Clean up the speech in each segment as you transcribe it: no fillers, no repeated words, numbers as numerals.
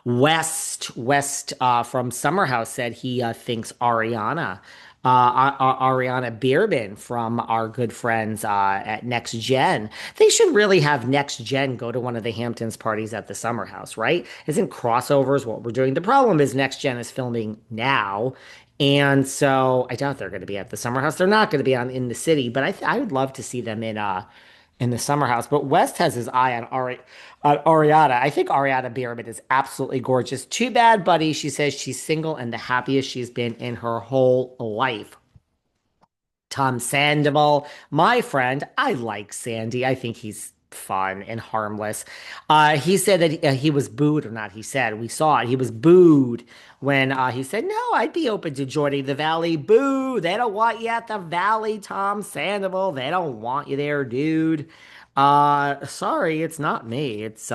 West from Summer House said he thinks Ariana Bierman from our good friends at Next Gen. They should really have Next Gen go to one of the Hamptons parties at the Summer House, right? Isn't crossovers what we're doing? The problem is Next Gen is filming now. And so I doubt they're going to be at the Summer House. They're not going to be on in the city, but I would love to see them in the Summer House. But West has his eye on Ariana. I think Ariana Bierman is absolutely gorgeous. Too bad, buddy. She says she's single and the happiest she's been in her whole life. Tom Sandoval, my friend. I like Sandy. I think he's fun and harmless. He said that he was booed, or not. He said, we saw it. He was booed when he said, no, I'd be open to joining the Valley. Boo. They don't want you at the Valley, Tom Sandoval. They don't want you there, dude. Sorry, it's not me. It's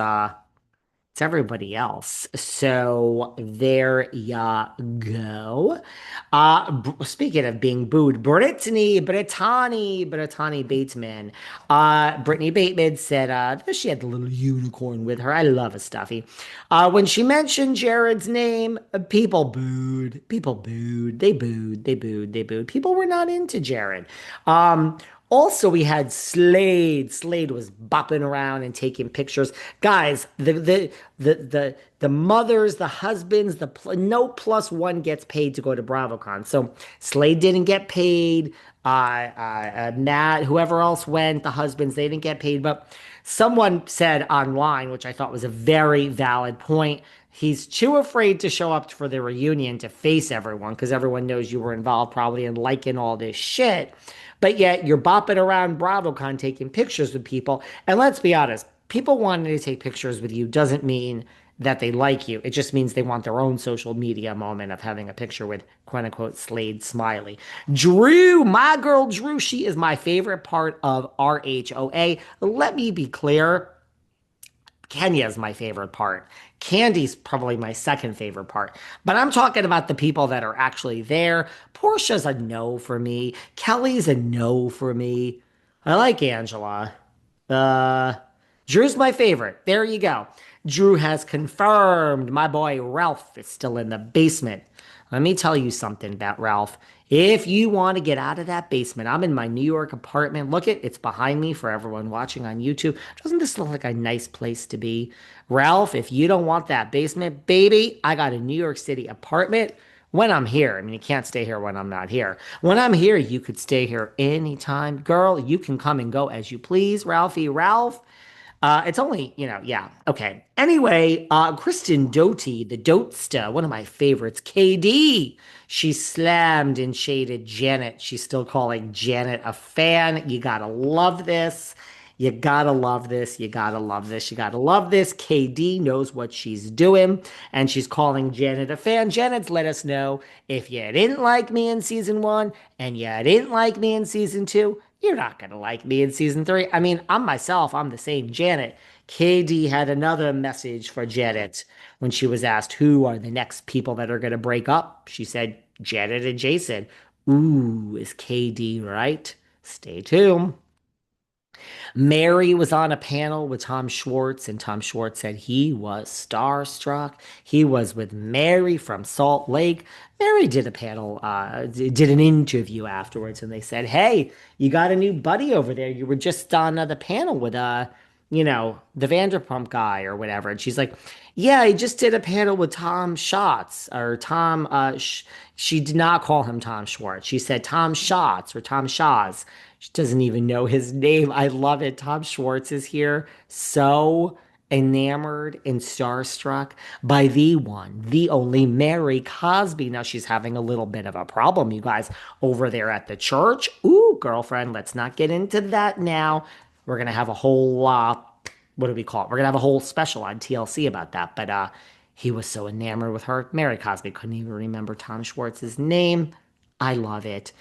everybody else. So there ya go. Speaking of being booed, Brittany Bateman. Brittany Bateman said that she had the little unicorn with her. I love a stuffy. When she mentioned Jared's name, people booed. People booed. They booed. They booed. They booed. People were not into Jared. Also, we had Slade. Slade was bopping around and taking pictures. Guys, the mothers, the husbands, no plus one gets paid to go to BravoCon. So Slade didn't get paid. Matt, whoever else went, the husbands, they didn't get paid. But someone said online, which I thought was a very valid point. He's too afraid to show up for the reunion to face everyone because everyone knows you were involved probably in liking all this shit. But yet you're bopping around BravoCon taking pictures with people. And let's be honest, people wanting to take pictures with you doesn't mean that they like you. It just means they want their own social media moment of having a picture with quote unquote Slade Smiley. Drew, my girl Drew, she is my favorite part of RHOA. Let me be clear. Kenya is my favorite part. Candy's probably my second favorite part. But I'm talking about the people that are actually there. Portia's a no for me. Kelly's a no for me. I like Angela. Uh, Drew's my favorite. There you go. Drew has confirmed my boy Ralph is still in the basement. Let me tell you something about Ralph. If you want to get out of that basement, I'm in my New York apartment. Look it, it's behind me for everyone watching on YouTube. Doesn't this look like a nice place to be? Ralph, if you don't want that basement, baby, I got a New York City apartment when I'm here. I mean, you can't stay here when I'm not here. When I'm here, you could stay here anytime. Girl, you can come and go as you please, Ralphie. Ralph, it's only, yeah, okay. Anyway, Kristen Doute, the Dotesta, one of my favorites, KD. She slammed and shaded Janet. She's still calling Janet a fan. You gotta love this. You gotta love this. You gotta love this. You gotta love this. KD knows what she's doing, and she's calling Janet a fan. Janet's let us know if you didn't like me in season one and you didn't like me in season two, you're not gonna like me in season three. I mean, I'm myself, I'm the same Janet. KD had another message for Janet when she was asked who are the next people that are gonna break up. She said, Janet and Jason. Ooh, is KD right? Stay tuned. Mary was on a panel with Tom Schwartz, and Tom Schwartz said he was starstruck. He was with Mary from Salt Lake. Mary did a panel, did an interview afterwards, and they said, "Hey, you got a new buddy over there. You were just on the panel with the Vanderpump guy or whatever." And she's like, "Yeah, I just did a panel with Tom Schatz or Tom." She did not call him Tom Schwartz. She said Tom Schatz or Tom Shaz. She doesn't even know his name. I love it. Tom Schwartz is here, so enamored and starstruck by the one, the only Mary Cosby. Now she's having a little bit of a problem, you guys, over there at the church. Ooh, girlfriend, let's not get into that now. We're gonna have a whole what do we call it? We're gonna have a whole special on TLC about that. But he was so enamored with her. Mary Cosby couldn't even remember Tom Schwartz's name. I love it.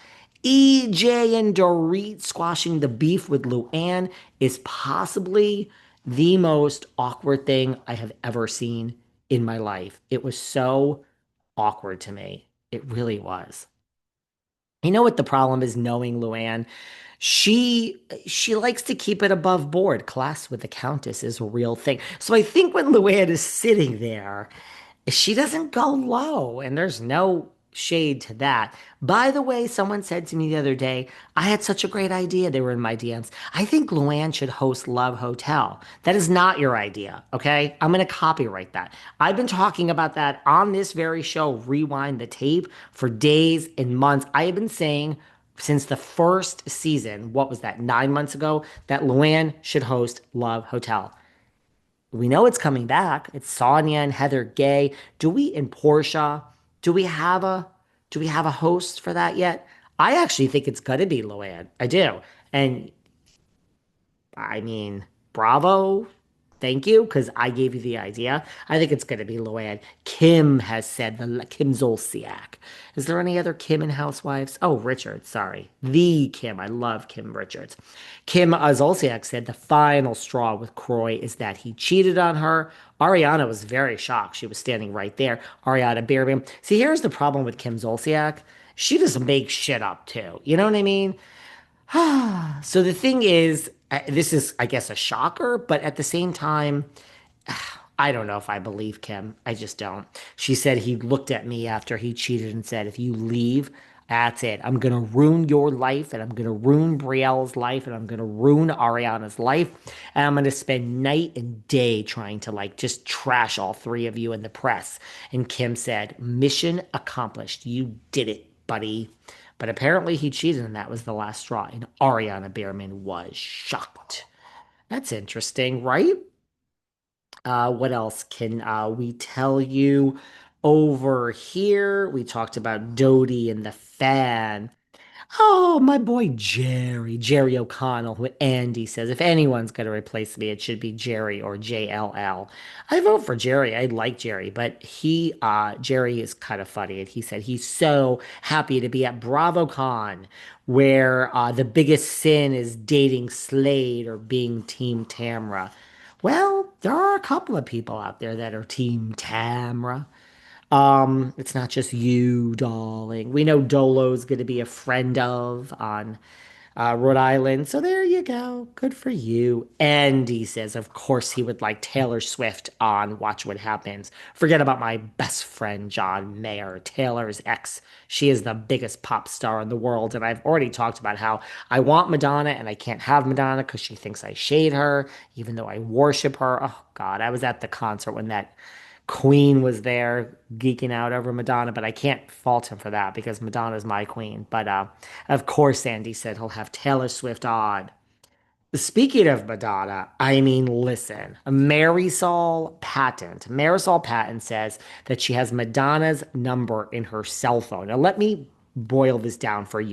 EJ and Dorit squashing the beef with Luann is possibly the most awkward thing I have ever seen in my life. It was so awkward to me. It really was. You know what the problem is knowing Luann? She likes to keep it above board. Class with the Countess is a real thing. So I think when Luann is sitting there She doesn't go low, and there's no shade to that. By the way, someone said to me the other day, I had such a great idea. They were in my DMs. I think Luann should host Love Hotel. That is not your idea, okay? I'm going to copyright that. I've been talking about that on this very show, Rewind the Tape, for days and months. I have been saying since the first season, what was that, 9 months ago, that Luann should host Love Hotel. We know it's coming back. It's Sonia and Heather Gay. Do we and Portia? Do we have a do we have a host for that yet? I actually think it's gonna be Luann. I do. And I mean, bravo. Thank you, because I gave you the idea. I think it's going to be Luann. Kim has said the Kim Zolciak. Is there any other Kim in Housewives? Oh, Richards, sorry. The Kim. I love Kim Richards. Kim Zolciak said the final straw with Croy is that he cheated on her. Ariana was very shocked. She was standing right there. Ariana Bierman. See, here's the problem with Kim Zolciak. She just makes shit up too. You know what I mean? So the thing is, this is, I guess, a shocker, but at the same time, I don't know if I believe Kim. I just don't. She said he looked at me after he cheated and said, if you leave, that's it. I'm going to ruin your life and I'm going to ruin Brielle's life and I'm going to ruin Ariana's life. And I'm going to spend night and day trying to like just trash all three of you in the press. And Kim said, mission accomplished. You did it, buddy. But apparently he cheated and that was the last straw. And Ariana Bierman was shocked. That's interesting, right? What else can we tell you over here? We talked about Doty and the fan. Oh, my boy Jerry O'Connell, who Andy says, if anyone's going to replace me, it should be Jerry or JLL. I vote for Jerry. I like Jerry, but Jerry is kind of funny. And he said he's so happy to be at BravoCon, where the biggest sin is dating Slade or being Team Tamra. Well, there are a couple of people out there that are Team Tamra. It's not just you, darling. We know Dolo's going to be a friend of on Rhode Island. So there you go. Good for you. And he says, of course, he would like Taylor Swift on Watch What Happens. Forget about my best friend, John Mayer, Taylor's ex. She is the biggest pop star in the world. And I've already talked about how I want Madonna and I can't have Madonna because she thinks I shade her, even though I worship her. Oh, God. I was at the concert when that Queen was there geeking out over Madonna, but I can't fault him for that because Madonna's my queen. But of course, Sandy said he'll have Taylor Swift on. Speaking of Madonna, I mean, listen, Marisol Patton says that she has Madonna's number in her cell phone. Now, let me boil this down for you.